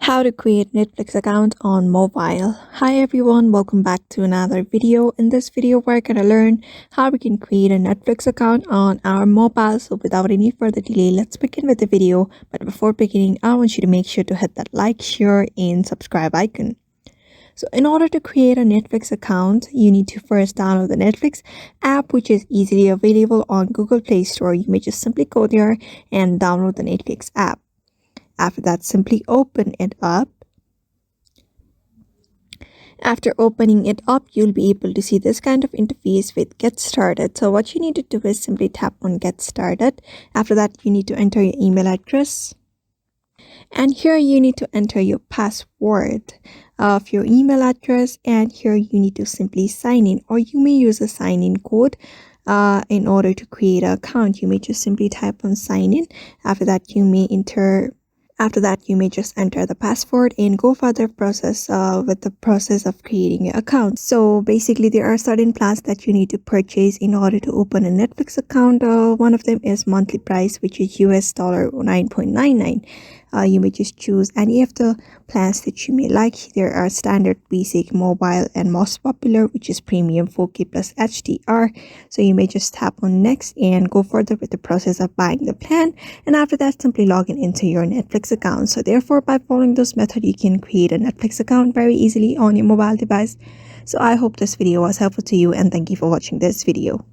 How to create Netflix account on mobile. Hi everyone, welcome back to another video. In this video we're going to learn how we can create a Netflix account on our mobile. So without any further delay, let's begin with the video. But before beginning, I want you to make sure to hit that like, share and subscribe icon. So in order to create a Netflix account, you need to first download the Netflix app, which is easily available on Google Play Store. You may just simply go there and download the Netflix app. After that, simply open it up. After opening it up, you'll be able to see this kind of interface with Get Started. So what you need to do is simply tap on Get Started. After that, you need to enter your email address. And here you need to enter your password of your email address. And here you need to simply sign in, or you may use a sign-in code. In order to create an account, you may just simply type on sign in. After that, you may just enter the password and go further process with the process of creating an account. So basically, there are certain plans that you need to purchase in order to open a Netflix account. One of them is monthly price, which is US $9.99. You may just choose any of the plans that you may like. There are standard, basic, mobile, and most popular, which is premium 4K plus HDR. So you may just tap on next and go further with the process of buying the plan. And after that, simply log in into your Netflix account. So therefore, by following this method, you can create a Netflix account very easily on your mobile device. So I hope this video was helpful to you, and thank you for watching this video.